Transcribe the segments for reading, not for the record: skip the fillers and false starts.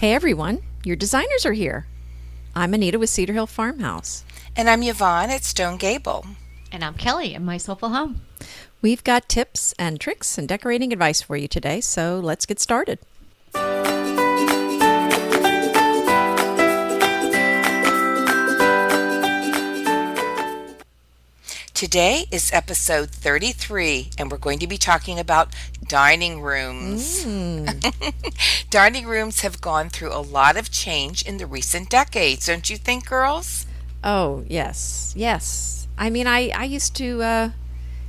Hey everyone, your designers are here. I'm Anita with Cedar Hill Farmhouse. And I'm Yvonne at Stone Gable. And I'm Kelly in My Soulful Home. We've got tips and tricks and decorating advice for you today, so let's get started. Today is episode 33, and we're going to be talking about dining rooms. Dining rooms have gone through a lot of change in the recent decades, don't you think, girls? Oh, yes. I mean, I used to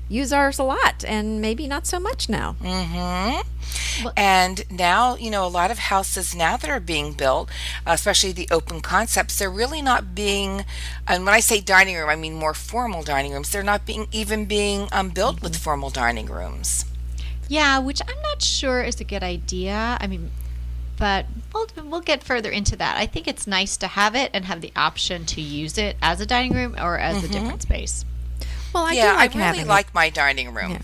use ours a lot, and maybe not so much now. And now, a lot of houses now that are being built, especially the open concepts, they're really not being, and when I say dining room, I mean more formal dining rooms. They're not being built with formal dining rooms. Yeah, which I'm not sure is a good idea. But we'll get further into that. I think it's nice to have it and have the option to use it as a dining room or as a different space. Well, I really like my dining room. Yeah.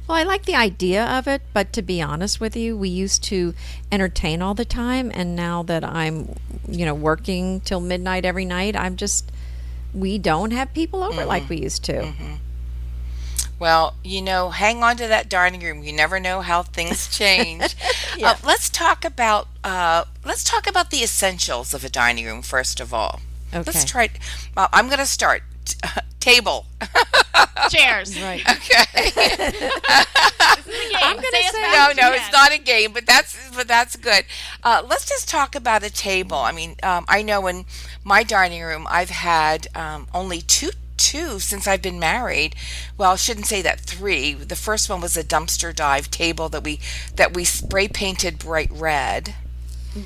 Well, I like the idea of it, but to be honest with you, we used to entertain all the time, and now that I'm, working till midnight every night, we don't have people over like we used to. Well, hang on to that dining room. You never know how things change. Yeah. Let's talk about the essentials of a dining room first of all. Okay. Let's try. I'm going to start. Table. Chairs. Right. Okay. I'm going to say No, it's not a game, but that's good. Let's just talk about a table. I know in my dining room I've had only two since I've been married. Well, I shouldn't say that, three. The first one was a dumpster dive table that we spray painted bright red.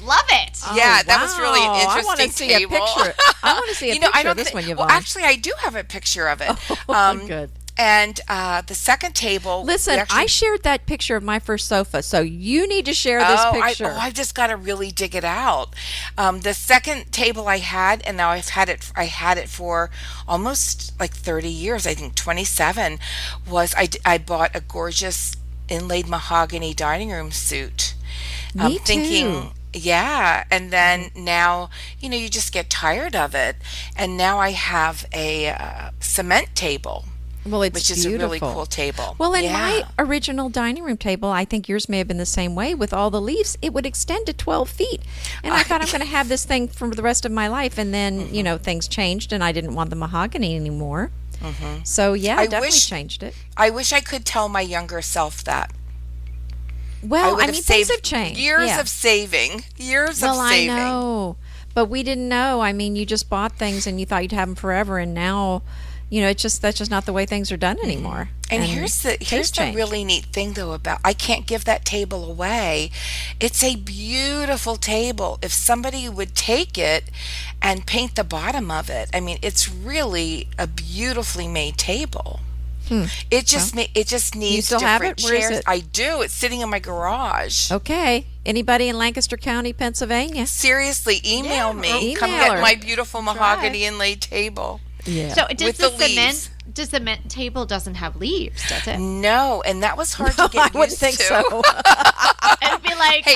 Love it. Yeah, that was really an I want interesting to see table. A picture. I want to see a picture of this one, Yvonne. Well, actually, I do have a picture of it. Good. And the second table. Listen, I shared that picture of my first sofa, so you need to share this picture. I've just got to really dig it out. The second table I had, and now I had it for almost like 30 years. I think 27. I bought a gorgeous inlaid mahogany dining room suit. Me thinking. too. Yeah, and then now, you just get tired of it. And now I have a cement table, Well, it's which is beautiful. a really cool table. Well, in my original dining room table, I think yours may have been the same way, with all the leaves, it would extend to 12 feet. And I thought I'm going to have this thing for the rest of my life. And then, things changed, and I didn't want the mahogany anymore. So, yeah, I definitely changed it. I wish I could tell my younger self that. Well, things have changed. Years of saving. Well, I know, but we didn't know. You just bought things and you thought you'd have them forever, and now, that's just not the way things are done anymore. And here's the really neat thing though about I can't give that table away. It's a beautiful table. If somebody would take it and paint the bottom of it, it's really a beautifully made table. It just needs you still have different it? Where is chairs. it? I do. It's sitting in my garage. Okay. Anybody in Lancaster County, Pennsylvania? Seriously, email me. email Come get her. my beautiful mahogany inlaid table. Yeah. So does With the the leaves. cement table doesn't have leaves, does it? No, and that was hard to get used I wouldn't think to. so. It'd be like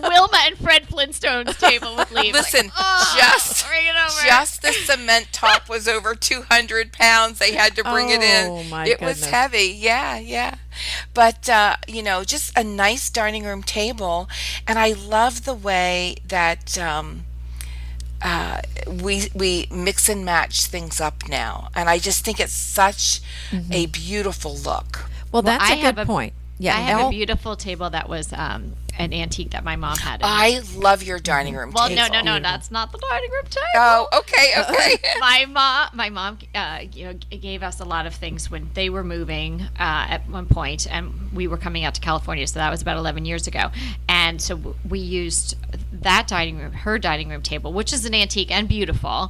Wilma and Fred Flintstone's table with leaves. Listen, bring it over. just the cement top was over 200 pounds. They had to bring it in. Oh, my It was goodness. heavy. Yeah. But, just a nice dining room table. And I love the way that we mix and match things up now. And I just think it's such a beautiful look. Well, that's I a have good point. Yeah, I have a beautiful table that was an antique that my mom had. I love your dining room Well, table. no, that's not the dining room table. Oh, okay. My mom, gave us a lot of things when they were moving at one point, and we were coming out to California. So that was about 11 years ago, and so we used that her dining room table, which is an antique and beautiful.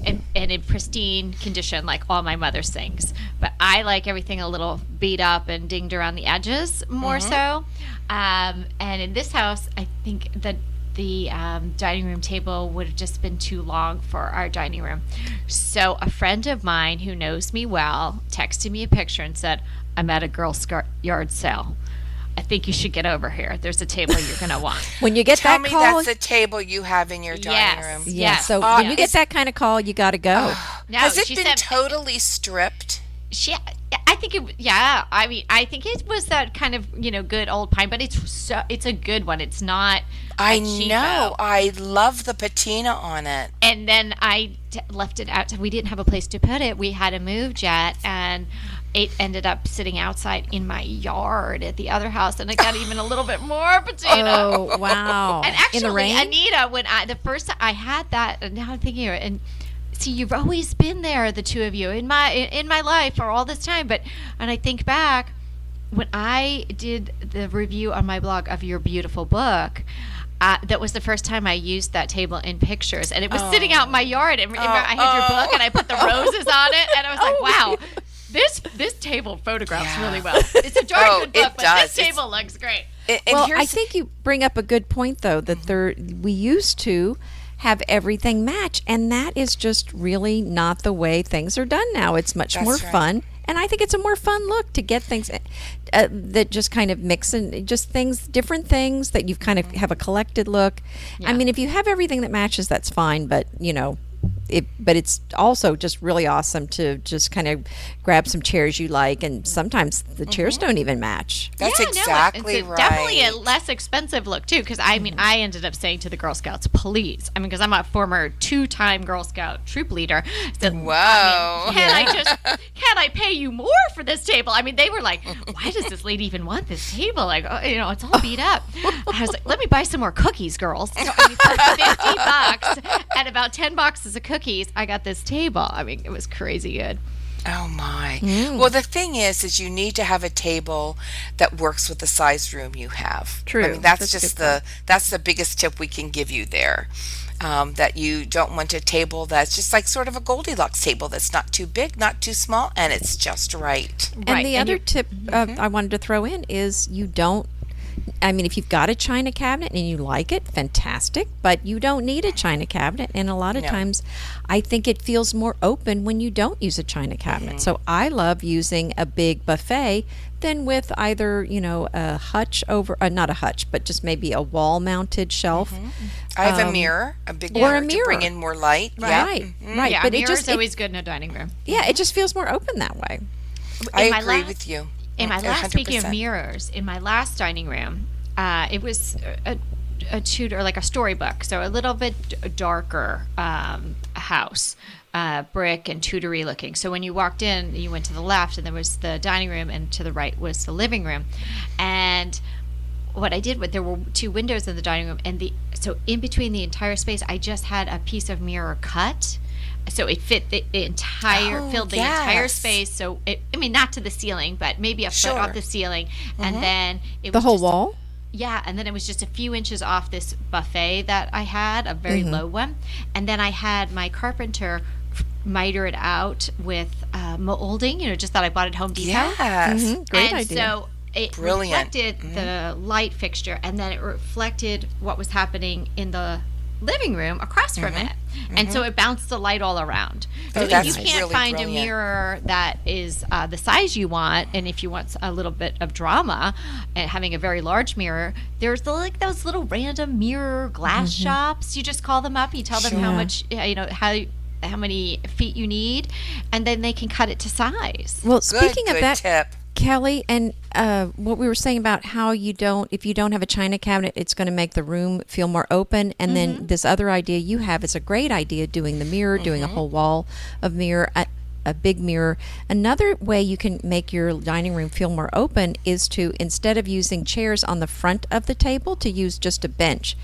And in pristine condition, like all my mother's things. But I like everything a little beat up and dinged around the edges more so. And in this house, I think that the dining room table would have just been too long for our dining room. So a friend of mine who knows me well texted me a picture and said, I'm at a Girl Scout yard sale. I think you should get over here. There's a table you're going to want. When you get Tell that me call, that's the table you have in your dining room. yeah. Yes. So when you get that kind of call, you got to go. No, Has it she been said- totally stripped? I think it. Yeah, I mean, I think it was that kind of good old pine, but it's a good one. It's not. I a cheapo. know. I love the patina on it. And then I left it out. We didn't have a place to put it. We had a move jet, and it ended up sitting outside in my yard at the other house, and it got even a little bit more patina. Oh, wow. And actually, in the rain? Anita, when the first time I had that, and now I'm thinking of it, and see, you've always been there, the two of you, in my life for all this time. And I think back when I did the review on my blog of your beautiful book. That was the first time I used that table in pictures, and it was sitting out in my yard. And remember, I had your book, and I put the roses on it, and I was like, "Wow, this table photographs really well. It's a dark good book, but this table looks great." Well, I think you bring up a good point, though, that we used to have everything match, and that is just really not the way things are done now. It's much more fun, and I think it's a more fun look to get things that just kind of mix and just things, different things that you kind of have a collected look. Yeah. I mean, if you have everything that matches, that's fine, but but it's also just really awesome to just kind of grab some chairs you like, and sometimes the chairs don't even match. That's exactly right. Definitely a less expensive look too, because I mean, I ended up saying to the Girl Scouts, please, I mean, because I'm a former 2-time Girl Scout troop leader. So, Whoa! Can I pay you more for this table? I mean, they were like, why does this lady even want this table? Like, it's all beat up. I was like, let me buy some more cookies, girls. So I mean, for $50 and about 10 boxes of cookies, I got this table. I mean, it was crazy good. Oh my. Well, the thing is you need to have a table that works with the size room you have. True. I mean, that's the biggest tip we can give you there. That you don't want a table that's just like sort of a Goldilocks table that's not too big, not too small, and it's just right. And the other tip I wanted to throw in is if you've got a china cabinet and you like it, fantastic, but you don't need a china cabinet. And a lot of times I think it feels more open when you don't use a china cabinet. So I love using a big buffet than with either, a hutch over, not a hutch, but just maybe a wall-mounted shelf. I have a mirror, a big mirror, to bring in more light. Right, right. Yeah, but mirror's always good in a dining room. Yeah, it just feels more open that way. I agree with you. In my last, 100%. Speaking of mirrors, in my last dining room, it was a Tudor, like a storybook, so a little bit darker house, brick and Tudory looking. So when you walked in, you went to the left, and there was the dining room, and to the right was the living room. And what I did there were 2 windows in the dining room, and so in between the entire space, I just had a piece of mirror cut. So it fit the entire, filled the entire space. So not to the ceiling, but maybe a foot off the ceiling, and then it was the whole wall. Yeah, and then it was just a few inches off this buffet that I had, a very low one, and then I had my carpenter miter it out with molding. Just that I bought at Home Depot. Yes, great idea. So it reflected the light fixture, and then it reflected what was happening in the living room across from it, and so it bounced the light all around. So if you can't find a mirror that is the size you want, and if you want a little bit of drama and having a very large mirror, there's those little random mirror glass shops. You just call them up, you tell them how much how many feet you need, and then they can cut it to size. Well, speaking of that tip, Kelly, and what we were saying about how if you don't have a china cabinet, it's going to make the room feel more open. And then this other idea you have is a great idea, doing the mirror, doing a whole wall of mirror, a big mirror. Another way you can make your dining room feel more open is to, instead of using chairs on the front of the table, to use just a bench.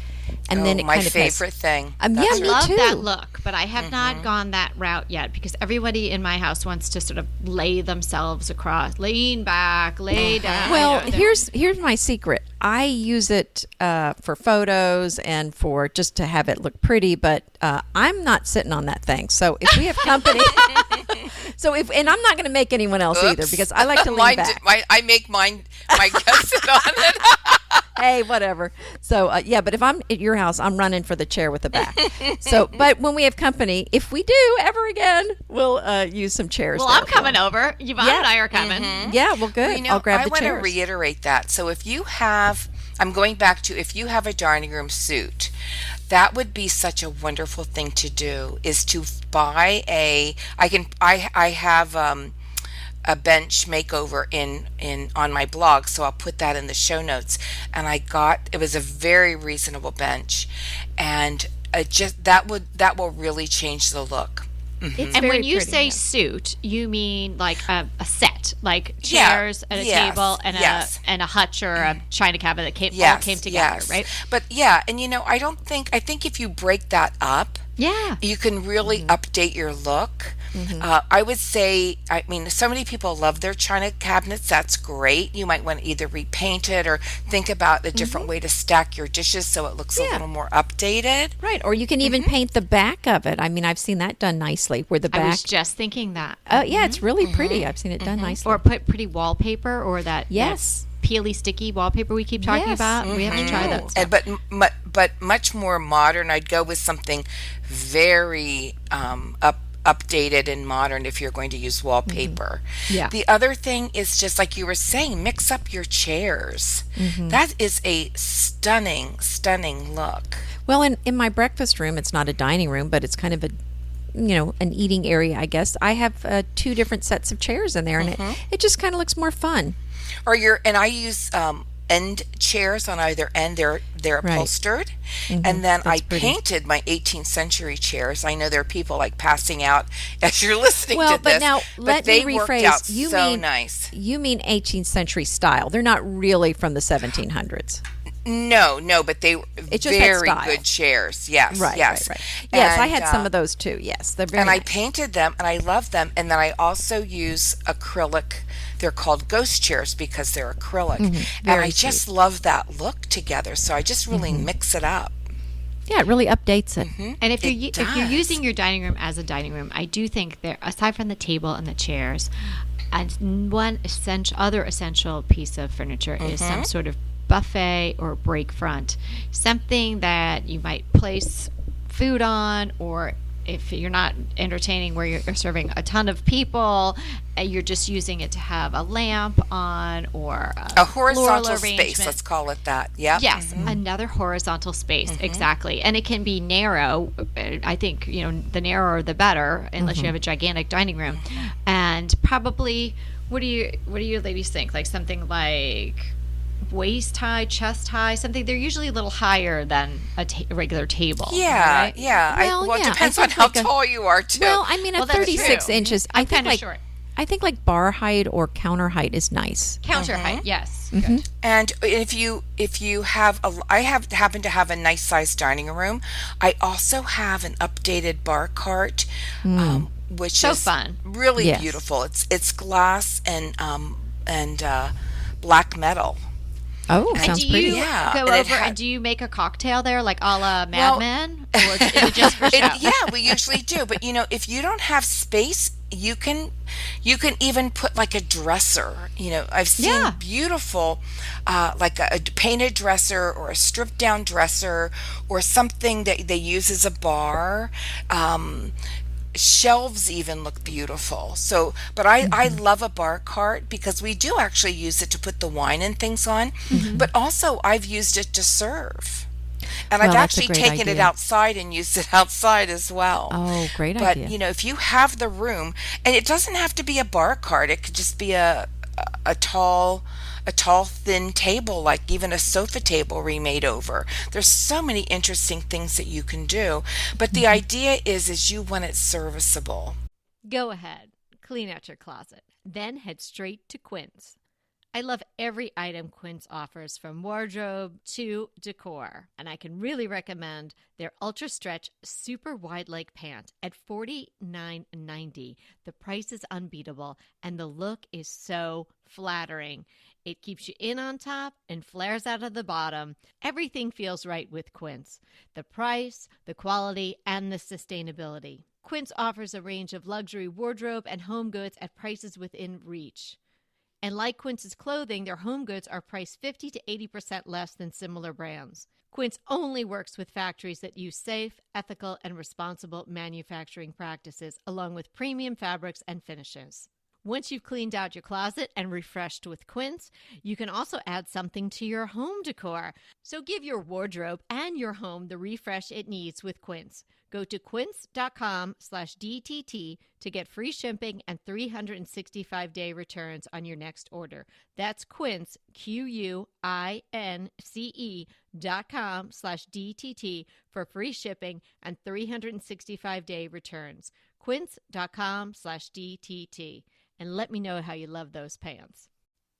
And then it my kind of favorite thing. I me love too. that look, but I have not gone that route yet, because everybody in my house wants to sort of lay themselves across, lean back, lay down. Well, here's my secret. I use it for photos and for just to have it look pretty, but I'm not sitting on that thing. So if we have company, and I'm not going to make anyone else either, because I like to lean back. I make my guests sit on it. Hey, whatever. So, yeah, but if I'm at your house, I'm running for the chair with the back. So, but when we have company, if we do ever again, we'll use some chairs. Well, there I'm coming over. Yvonne Yeah. and I are coming. Yeah, well, good. Well, you know, I'll grab I the want to chairs. reiterate that. So if you have, I'm going back to if you have a dining room suite, that would be such a wonderful thing to do is to buy I have a bench makeover in on my blog, so I'll put that in the show notes. And it was a very reasonable bench, and it just that will really change the look. It's And very when you pretty, say yeah. suit, you mean like a set, like Yeah, chairs and a yes, table and yes. a hutch or a china cabinet that all Yes, came together, yes. right? But yeah, and you know, I think if you break that up, Yeah. you can really update your look. I would say, I mean, so many people love their china cabinets. That's great. You might want to either repaint it or think about a different way to stack your dishes so it looks a Yeah. little more updated. Right, or you can even paint the back of it. I mean, I've seen that done nicely, where the I back. was just thinking that. Yeah, it's really pretty. I've seen it done nicely. Or put pretty wallpaper or that Yes. peely sticky wallpaper we keep talking Yes. about. We have to try that stuff. And but much more modern. I'd go with something very updated and modern if you're going to use wallpaper. Yeah. The other thing is just like you were saying, mix up your chairs. That is a stunning look. Well, in my breakfast room, it's not a dining room, but it's kind of a, an eating area, I guess. I have 2 different sets of chairs in there, and it just kind of looks more fun. And I use end chairs on either end. They're Right. upholstered, and then I That's pretty. painted my 18th century chairs. I know there are people like passing out as you're listening Well, to but this, now let they me worked rephrase. out You so mean nice. You mean 18th century style? They're not really from the 1700s. No, but they were It just had very style. good chairs. Yes, Right. yes, Right. Yes, I And, had some of those too. Yes, they're very and I nice. painted them, and I love them. And then I also use acrylic. They're called ghost chairs because they're acrylic, and Very I just love that look together. So I just really mix it up. Yeah, it really updates it. And if It if you're does. using your dining room as a dining room, I do think there, aside from the table and the chairs, and one other essential piece of furniture is some sort of buffet or break front, something that you might place food on, or if you're not entertaining where you're serving a ton of people, you're just using it to have a lamp on or A floral horizontal space, arrangement. let's call it that. Yeah. Yes, another horizontal space, exactly. And it can be narrow. I think, the narrower the better, unless you have a gigantic dining room. And probably, what do you ladies think? Like something like waist high, chest high, something. They're usually a little higher than a regular table. Yeah, right? yeah. Well, It yeah, depends I on think how like a- tall you are too. Well, I mean, Well, at that's 36 true. inches, I'm I think kinda like short. I think like bar height or counter height is nice. Counter height, yes. Good. And if you have I happen to have a nice sized dining room. I also have an updated bar cart, which So is fun. really Yes. beautiful. It's glass and black metal. Oh, And sounds do pretty. you Yeah, go and it over had- and do you make a cocktail there, like a la Mad Well- Men, or is it just for show? Yeah, we usually do. But if you don't have space, you can even put like a dresser. I've seen Yeah. beautiful, like a painted dresser or a stripped down dresser or something that they use as a bar. Shelves even look beautiful. So, but I love a bar cart because we do actually use it to put the wine and things on, but also I've used it to serve. And Well, I've that's a actually great taken it idea. outside and used it outside as well. Oh, great But, idea. if you have the room, and it doesn't have to be a bar cart, it could just be a tall thin table, like even a sofa table remade over. There's so many interesting things that you can do, but the idea is you want it serviceable. Go ahead, clean out your closet, then head straight to Quince. I love every item Quince offers, from wardrobe to decor, and I can really recommend their Ultra Stretch Super Wide Leg Pant at $49.90. The price is unbeatable, and the look is so flattering. It keeps you in on top and flares out of the bottom. Everything feels right with Quince. The price, the quality, and the sustainability. Quince offers a range of luxury wardrobe and home goods at prices within reach. And like Quince's clothing, their home goods are priced 50 to 80% less than similar brands. Quince only works with factories that use safe, ethical, and responsible manufacturing practices, along with premium fabrics and finishes. Once you've cleaned out your closet and refreshed with Quince, you can also add something to your home decor. So give your wardrobe and your home the refresh it needs with Quince. Go to quince.com/DTT to get free shipping and 365-day returns on your next order. That's Quince, QUINCE.com/DTT for free shipping and 365-day returns. Quince.com/DTT. And let me know how you love those pants.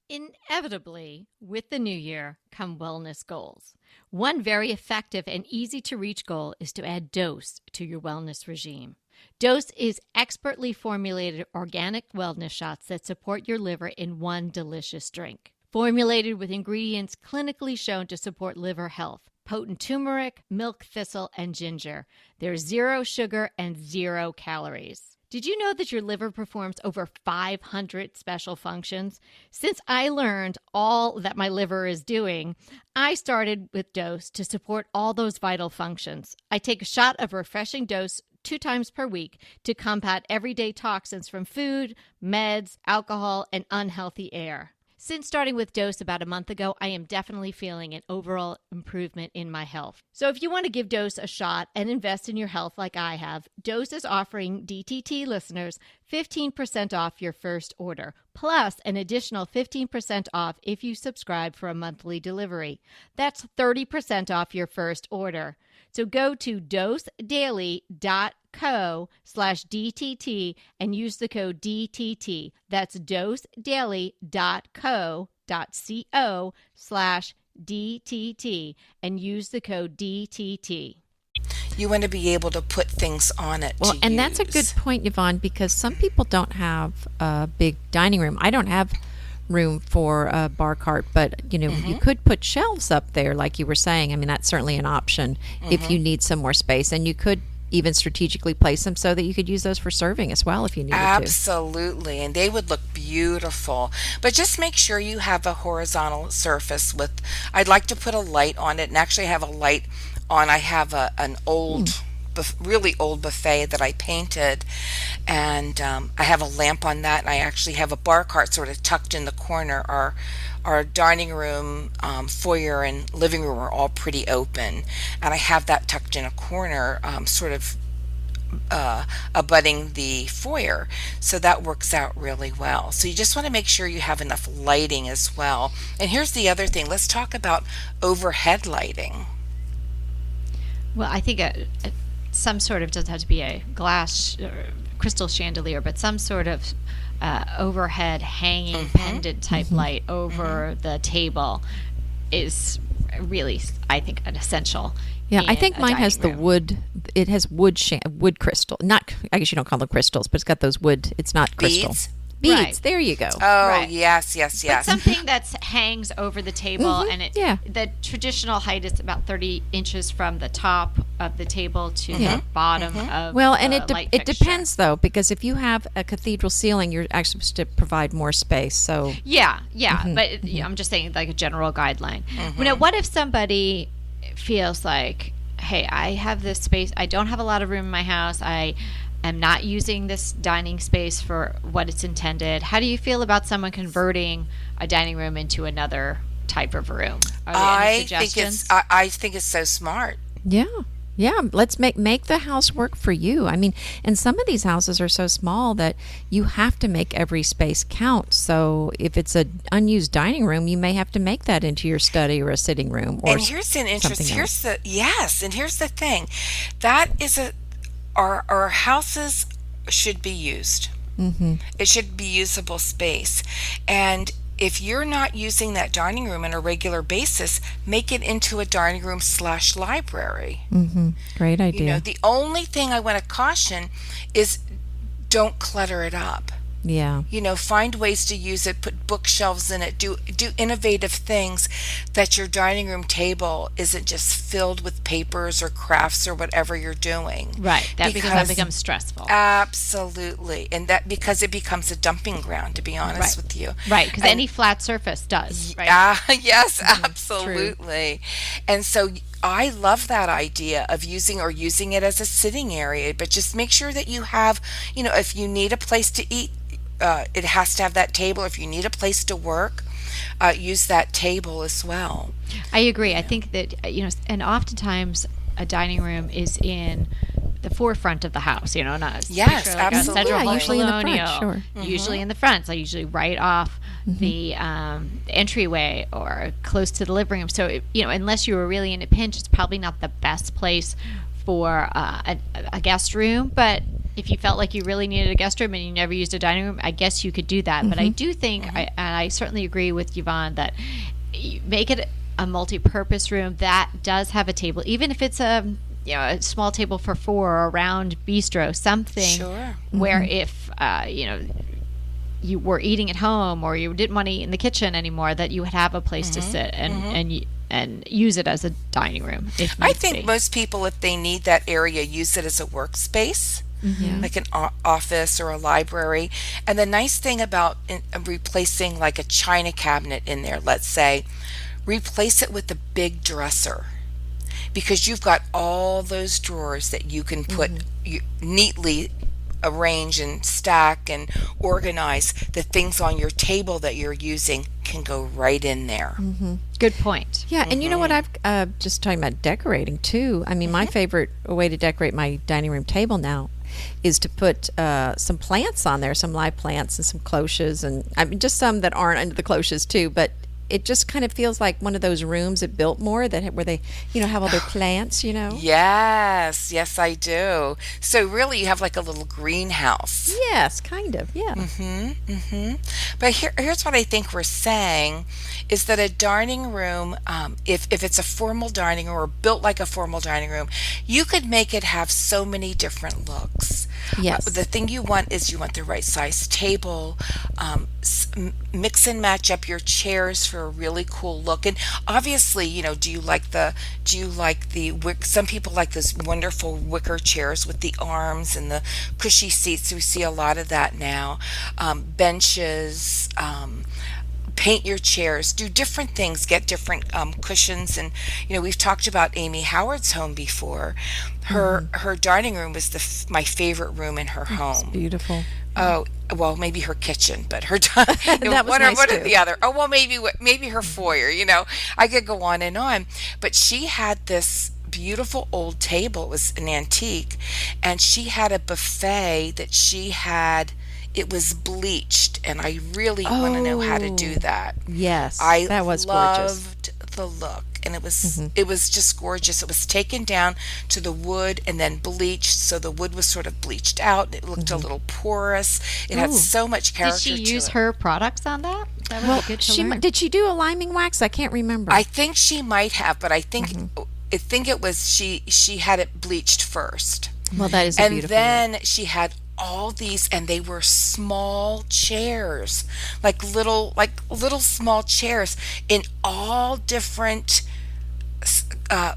Inevitably, with the new year come wellness goals. One very effective and easy to reach goal is to add Dose to your wellness regime. Dose is expertly formulated organic wellness shots that support your liver in one delicious drink. Formulated with ingredients clinically shown to support liver health. Potent turmeric, milk thistle, and ginger. There's 0 sugar and 0 calories. Did you know that your liver performs over 500 special functions? Since I learned all that my liver is doing, I started with Dose to support all those vital functions. I take a shot of refreshing Dose 2 times per week to combat everyday toxins from food, meds, alcohol, and unhealthy air. Since starting with Dose about a month ago, I am definitely feeling an overall improvement in my health. So if you want to give Dose a shot and invest in your health like I have, Dose is offering DTT listeners 15% off your first order, plus an additional 15% off if you subscribe for a monthly delivery. That's 30% off your first order. So go to dosedaily.co/DTT and use the code DTT. That's dosedaily.co.co/DTT and use the code DTT. You want to be able to put things on it. Well, and that's a good point, Yvonne, because some people don't have a big dining room. I don't have room for a bar cart, but you could put shelves up there like you were saying. I mean, that's certainly an option if you need some more space, and you could even strategically place them so that you could use those for serving as well if you needed to. Absolutely, and they would look beautiful. But just make sure you have a horizontal surface with, I'd like to put a light on it, and actually have a light on. I have an old really old buffet that I painted, and I have a lamp on that, and I actually have a bar cart sort of tucked in the corner. Our dining room, foyer, and living room are all pretty open, and I have that tucked in a corner, sort of abutting the foyer, so that works out really well. So you just want to make sure you have enough lighting as well. And here's the other thing, let's talk about overhead lighting. Well, I think some sort of, doesn't have to be a glass crystal chandelier, but some sort of overhead hanging pendant type light over the table is really, I think, an essential. Yeah, I think mine has room. the wood. It has wood crystal. Not, I guess you don't call them crystals, but it's got those wood. It's not crystal. Beads. Right. There you go. Oh, Right. yes. But something that hangs over the table, and yeah. the traditional height is about 30 inches from the top of the table to the bottom of Well, and the light it fixture. depends though, because if you have a cathedral ceiling, you're actually supposed to provide more space. So Yeah, but I'm just saying, like, a general guideline. Now, what if somebody feels like, hey, I have this space, I don't have a lot of room in my house, I am not using this dining space for what it's intended. How do you feel about someone converting a dining room into another type of room? Are there any suggestions? I think it's so smart. Yeah, let's make the house work for you. I mean, and some of these houses are so small that you have to make every space count. So if it's an unused dining room, you may have to make that into your study or a sitting room. Or And here's an interest. something Here's else. and here's the thing, that is our houses should be used. It should be usable space, and if you're not using that dining room on a regular basis, make it into a dining room / library. Great idea. The only thing I want to caution is don't clutter it up. Yeah. Find ways to use it, put bookshelves in it, do innovative things, that your dining room table isn't just filled with papers or crafts or whatever you're doing. Right. That Because becomes stressful. absolutely, and that because it becomes a dumping ground, to be honest Right. with you. Right, because And any flat surface does, right? yes, absolutely. And so I love that idea of using it as a sitting area, but just make sure that you have, if you need a place to eat, it has to have that table. If you need a place to work, use that table as well. I agree. I think that, and oftentimes a dining room is in the forefront of the house, not Yes, picture like a absolutely. central Yeah, usually in the front, colonial, sure. usually in the front, so usually right off the entryway or close to the living room. So, unless you were really in a pinch, it's probably not the best place for a guest room. But if you felt like you really needed a guest room and you never used a dining room, I guess you could do that. But I do think, and I certainly agree with Yvonne, that you make it a multi-purpose room that does have a table, even if it's a small table for four or a round bistro, something Sure. where if you were eating at home or you didn't want to eat in the kitchen anymore, that you would have a place to sit and use it as a dining room. If I needs think be. most people, if they need that area, use it as a workspace. Like an office or a library. And the nice thing about replacing like a china cabinet in there, let's say, replace it with a big dresser, because you've got all those drawers that you can put neatly arrange and stack and organize. The things on your table that you're using can go right in there. Good point. Yeah, and you know what? I've just talking about decorating too. I mean, my favorite way to decorate my dining room table now is to put some plants on there, some live plants and some cloches, and I mean just some that aren't under the cloches too. But it just kind of feels like one of those rooms at Biltmore where they have all their plants. Yes, yes, I do. So really, you have like a little greenhouse. Yes, kind of. Yeah. But here's what I think we're saying is that a dining room, if it's a formal dining room or built like a formal dining room, you could make it have so many different looks. Yes. The thing you want is you want the right size table, mix and match up your chairs for a really cool look. And obviously, do you like the some people like those wonderful wicker chairs with the arms and the cushy seats. We see a lot of that now. Benches, paint your chairs, do different things, get different cushions. And we've talked about Amy Howard's home before. Her dining room was my favorite room in her home. Beautiful. Oh, well, maybe her kitchen, but her That was nice one or too. the other. Oh, well, maybe her foyer. I could go on and on. But she had this beautiful old table. It was an antique, and she had a buffet that she had. It was bleached, and I really want to know how to do that. Yes, I that was gorgeous. loved the look, and it was just gorgeous. It was taken down to the wood and then bleached, so the wood was sort of bleached out. It looked a little porous. It had so much Did character she to use it. her products on that? That would be good to learn. Did she do a liming wax? I can't remember. I think she might have, but I think it was she had it bleached first. Well, that is a And beautiful look. then she had all these, and they were small chairs, like little small chairs in all different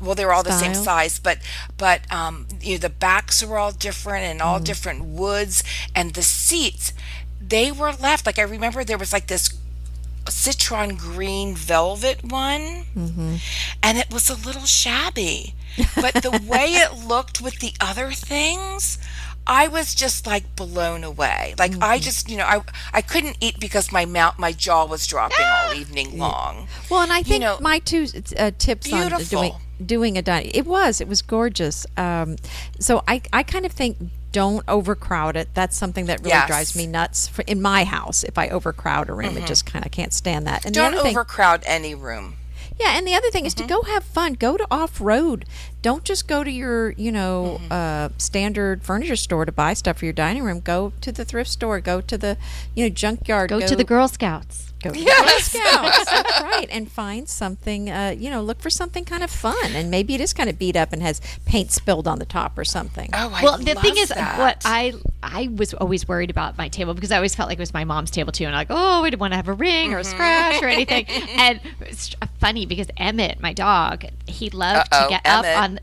well, they were all the same Styles? size, but the backs were all different and all different woods, and the seats, they were left, like I remember there was like this citron green velvet one, and it was a little shabby, but the way it looked with the other things, I was just like blown away. Like I just, I couldn't eat because my jaw was dropping all evening long. Well, and I think know, my two tips on beautiful. doing a dining, it was gorgeous. So I kind of think don't overcrowd it. That's something that really Yes. drives me nuts in my house. If I overcrowd a room, it just kind of can't stand that. And Don't the other thing, overcrowd any room. yeah, and the other thing is to go have fun. Go to off-road. Don't just go to your, standard furniture store to buy stuff for your dining room. Go to the thrift store. Go to the, junkyard. Go to the Girl Scouts. Go to the Girl Scouts. That's right. And find something, look for something kind of fun. And maybe it is kind of beat up and has paint spilled on the top or something. Oh, Well, the love thing is, that. what I was always worried about my table because I always felt like it was my mom's table too, and like, oh, we didn't want to have a ring or a scratch or anything. And it's funny because Emmett, my dog, he loved to get Emmett. up on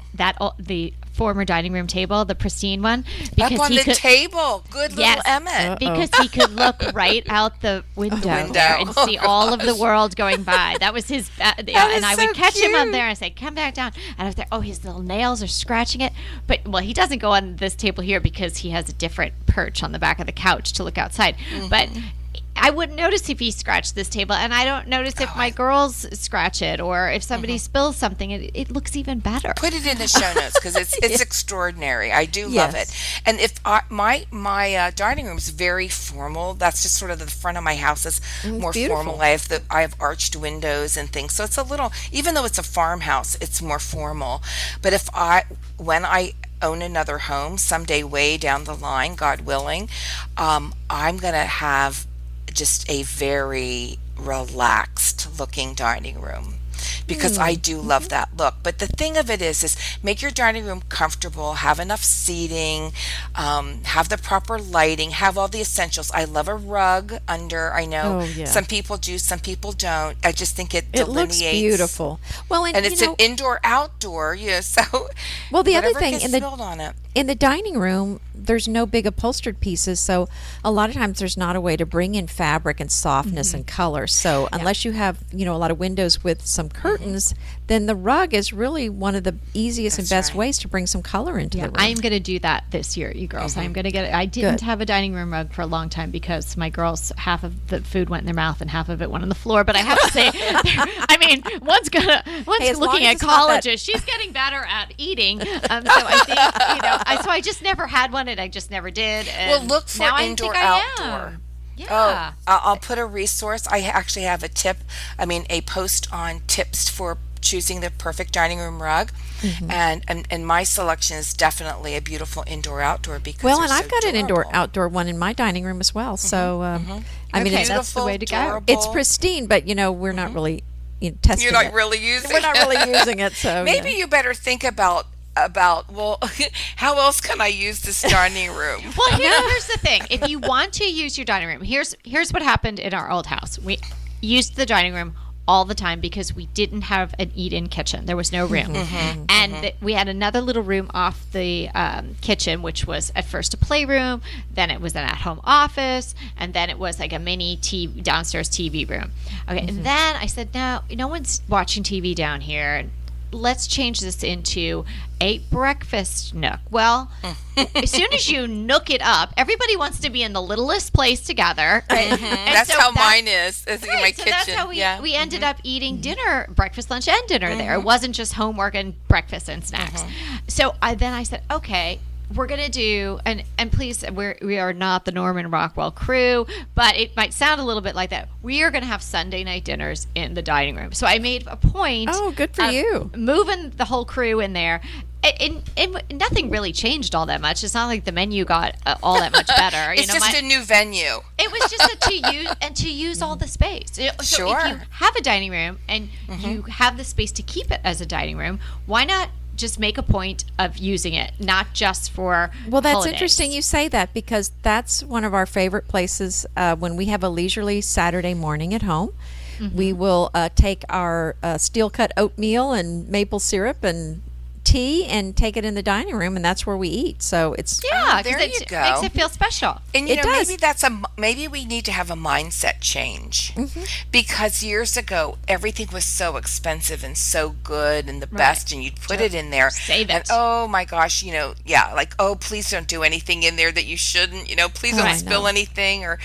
the former dining room table, the pristine one, because Up on he the could. table. Good little Yes, Emmett. because he could look right out the window, there and Oh, see all of the world going by. That was his, and I would so catch him up cute. there and say, "Come back down." And I was there. Oh, his little nails are scratching it. But he doesn't go on this table here because he has a different perch on the back of the couch to look outside. But I wouldn't notice if he scratched this table, and I don't notice if my girls scratch it or if somebody spills something. It looks even better. Put it in the show notes because it's extraordinary. I do love it. And if my dining room is very formal, that's just sort of the front of my house is more beautiful. formal. I have arched windows and things, so it's a little. Even though it's a farmhouse, it's more formal. But when I own another home someday, way down the line, God willing, I'm gonna have just a very relaxed looking dining room because I do love that look. But the thing of it is make your dining room comfortable, have enough seating, have the proper lighting, have all the essentials. I love a rug under. I know some people do, some people don't. I just think it looks delineates. beautiful. Well, And it's an indoor outdoor, so well, the other whatever thing gets spilled on it. in the dining room, there's no big upholstered pieces, so a lot of times there's not a way to bring in fabric and softness and color. So unless you have, a lot of windows with some curtains, then the rug is really one of the easiest and best ways to bring some color into the room. I'm going to do that this year, you girls. I'm going to get it. I didn't have a dining room rug for a long time because my girls, half of the food went in their mouth and half of it went on the floor. But I have to say, one's as long looking as at it's not that- colleges. She's getting better at eating. So I think, so I just never had one and I just never did. And Well, look for now indoor I think I outdoor. am. Yeah. Oh, I'll put a resource. I actually have a post on tips for choosing the perfect dining room rug. And my selection is definitely a beautiful indoor outdoor because and they're I've so got an indoor durable. outdoor one in my dining room as well. So I mean, Okay, it's, that's the way to go. Durable. it's pristine, but we're not really testing You're not it. really using We're not it. really using it. So Maybe you better think about well, how else can I use this dining room? Well, here's the thing. If you want to use your dining room, here's what happened in our old house. We used the dining room all the time because we didn't have an eat-in kitchen. There was no room. And we had another little room off the kitchen, which was at first a playroom, then it was an at-home office, and then it was like a mini downstairs TV room. Okay, and then I said, no one's watching TV down here. Let's change this into a breakfast nook. Well, as soon as you nook it up, everybody wants to be in the littlest place together. And That's so how mine is in my Right, so kitchen. that's how we ended up eating dinner, breakfast, lunch, and dinner there. It wasn't just homework and breakfast and snacks. So then I said, okay, we're going to do, and please, we are not the Norman Rockwell crew, but it might sound a little bit like that. We are going to have Sunday night dinners in the dining room. So I made a point. Oh, good for of you. Moving the whole crew in there. And nothing really changed all that much. It's not like the menu got all that much better. It's just a new venue. It was just to use all the space. So Sure. if you have a dining room and you have the space to keep it as a dining room, why not just make a point of using it, not just for Well, that's holidays? interesting you say that because that's one of our favorite places when we have a leisurely Saturday morning at home. We will take our steel-cut oatmeal and maple syrup and tea and take it in the dining room, and that's where we eat. So it's Yeah, there because you it go. makes it feel special. And It does. maybe we need to have a mindset change because years ago everything was so expensive and so good and the best, and you'd put it in there, Save and it. oh my gosh, like please don't do anything in there that you shouldn't, please don't I spill know. anything or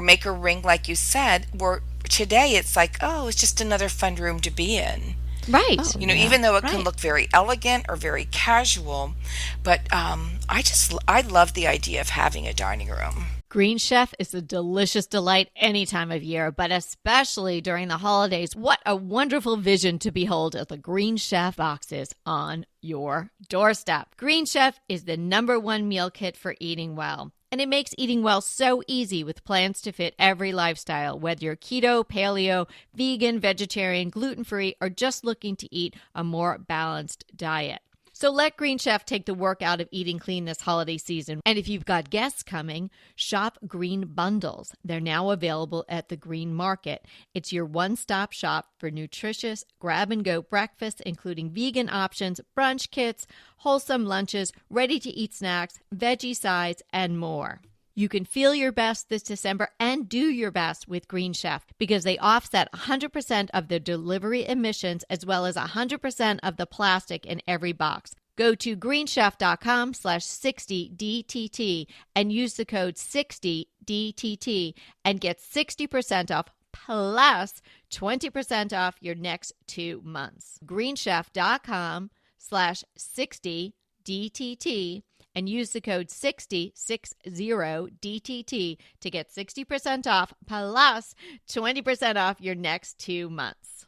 make a ring like you said. Where today it's like it's just another fun room to be in. Right. Even though it can look very elegant or very casual, but I love the idea of having a dining room. Green Chef is a delicious delight any time of year, but especially during the holidays. What a wonderful vision to behold as the Green Chef boxes on your doorstep. Green Chef is the #1 meal kit for eating well. And it makes eating well so easy with plans to fit every lifestyle, whether you're keto, paleo, vegan, vegetarian, gluten-free, or just looking to eat a more balanced diet. So let Green Chef take the work out of eating clean this holiday season. And if you've got guests coming, shop Green Bundles. They're now available at the Green Market. It's your one-stop shop for nutritious grab-and-go breakfasts, including vegan options, brunch kits, wholesome lunches, ready-to-eat snacks, veggie sides, and more. You can feel your best this December and do your best with Green Chef because they offset 100% of the delivery emissions as well as 100% of the plastic in every box. Go to greenchef.com/60DTT and use the code 60DTT and get 60% off plus 20% off your next 2 months. greenchef.com/60DTT and use the code 60DTT to get 60% off plus 20% off your next 2 months.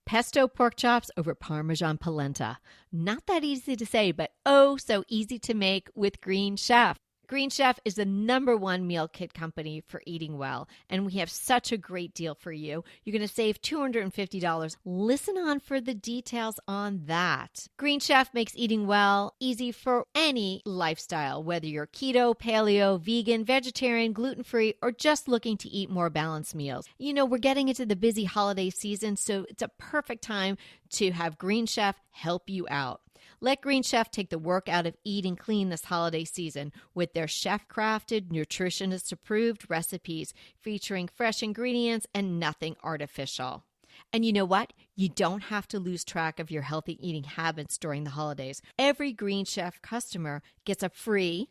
Pesto pork chops over Parmesan polenta. Not that easy to say, but oh so easy to make with Green Chef. Green Chef is the #1 meal kit company for eating well, and we have such a great deal for you. You're going to save $250. Listen on for the details on that. Green Chef makes eating well easy for any lifestyle, whether you're keto, paleo, vegan, vegetarian, gluten-free, or just looking to eat more balanced meals. You know, we're getting into the busy holiday season, so it's a perfect time to have Green Chef help you out. Let Green Chef take the work out of eating clean this holiday season with their chef-crafted, nutritionist-approved recipes featuring fresh ingredients and nothing artificial. And you know what? You don't have to lose track of your healthy eating habits during the holidays. Every Green Chef customer gets a free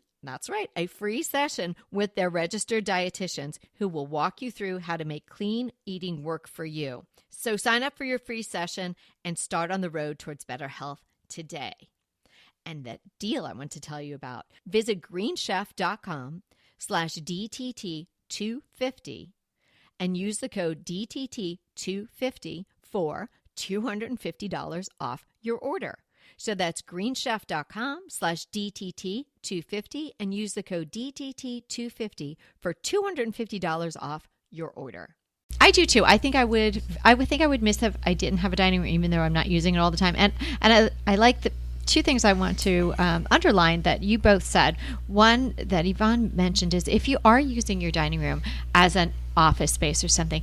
session with their registered dietitians who will walk you through how to make clean eating work for you. So sign up for your free session and start on the road towards better health today. And that deal I want to tell you about, visit greenchef.com/DTT250 and use the code DTT250 for $250 off your order. So that's greenchef.com/DTT250 and use the code DTT250 for $250 off your order. I do too. I think I would miss if I didn't have a dining room, even though I'm not using it all the time. And I like the two things I want to underline that you both said. One that Yvonne mentioned is if you are using your dining room as an office space or something,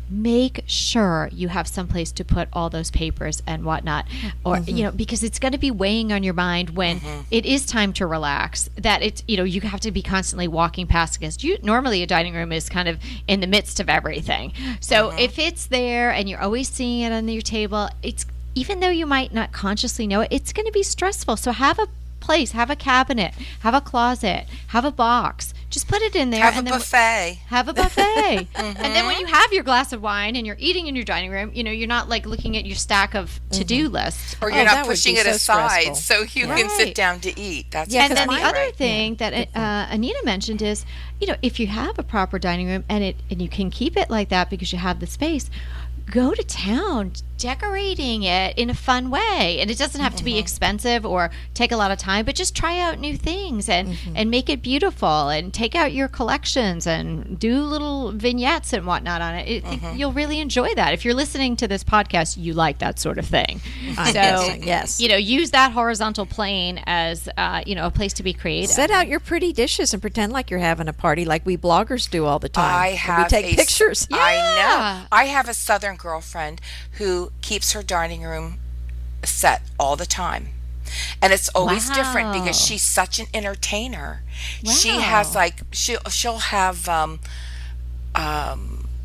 make sure you have some place to put all those papers and whatnot, or because it's going to be weighing on your mind when it is time to relax. That it's you have to be constantly walking past, because normally a dining room is kind of in the midst of everything. So if it's there and you're always seeing it on your table, it's, even though you might not consciously know it, it's going to be stressful. So have a place, have a cabinet, have a closet, have a box. Just put it in there. Have a buffet. Have a buffet. And then when you have your glass of wine and you're eating in your dining room, you're not like looking at your stack of to-do lists. Or you're not pushing it aside so you can sit down to eat. That's and then the other thing that Anita mentioned is, if you have a proper dining room and you can keep it like that because you have the space, go to town decorating it in a fun way. And it doesn't have to be expensive or take a lot of time, but just try out new things and make it beautiful, and take out your collections and do little vignettes and whatnot on it. You'll really enjoy that. If you're listening to this podcast, you like that sort of thing. Yes. Use that horizontal plane as a place to be creative. Set out your pretty dishes and pretend like you're having a party, like we bloggers do all the time. We take pictures. I know. I have a Southern girlfriend who keeps her dining room set all the time, and it's always different because she's such an entertainer. She has she'll have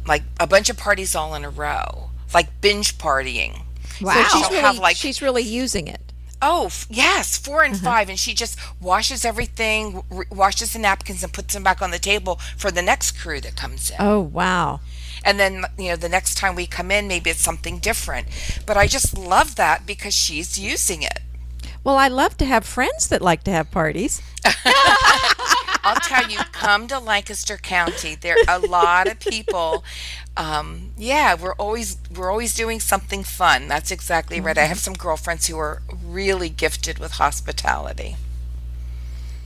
like a bunch of parties all in a row, like binge partying. Wow. So she's really using it. Oh, yes, 4 and 5. And she just washes everything, washes the napkins and puts them back on the table for the next crew that comes in. Oh, wow. And then, the next time we come in, maybe it's something different. But I just love that because she's using it. Well, I love to have friends that like to have parties. I'll tell you, come to Lancaster County. There are a lot of people. We're always doing something fun. That's exactly right. I have some girlfriends who are really gifted with hospitality.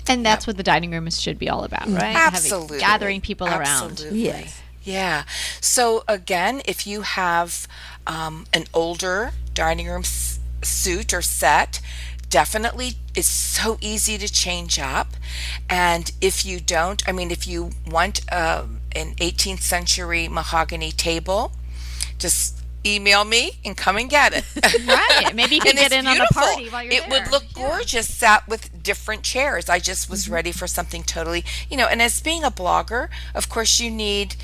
And that's what the dining room should be all about, right? Absolutely. Gathering people around. Absolutely. Yes. Yeah. So again, if you have an older dining room suit or set, definitely it's so easy to change up. And if you don't, I mean, if you want an 18th century mahogany table, just email me and come and get it. Right. Maybe you can And get it's in on a beautiful. party while you're It there. would look gorgeous sat with different chairs. I just was ready for something totally, and as being a blogger, of course you need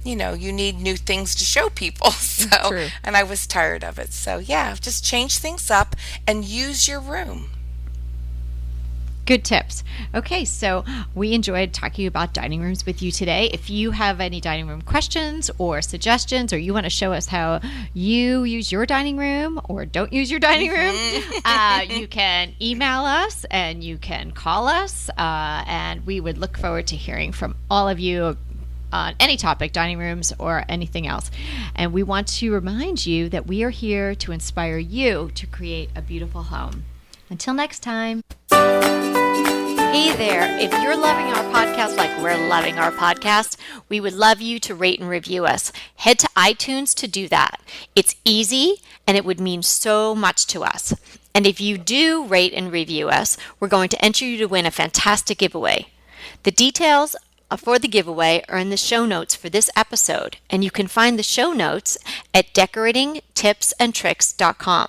new things to show people. So, True. and I was tired of it. So, yeah, just change things up and use your room. Good tips. Okay, so we enjoyed talking about dining rooms with you today. If you have any dining room questions or suggestions, or you want to show us how you use your dining room or don't use your dining room, you can email us and you can call us, and we would look forward to hearing from all of you on any topic, dining rooms or anything else. And we want to remind you that we are here to inspire you to create a beautiful home. Until next time. Hey there. If you're loving our podcast like we're loving our podcast, we would love you to rate and review us. Head to iTunes to do that. It's easy and it would mean so much to us. And if you do rate and review us, we're going to enter you to win a fantastic giveaway. The details for the giveaway are in the show notes for this episode, and you can find the show notes at decoratingtipsandtricks.com.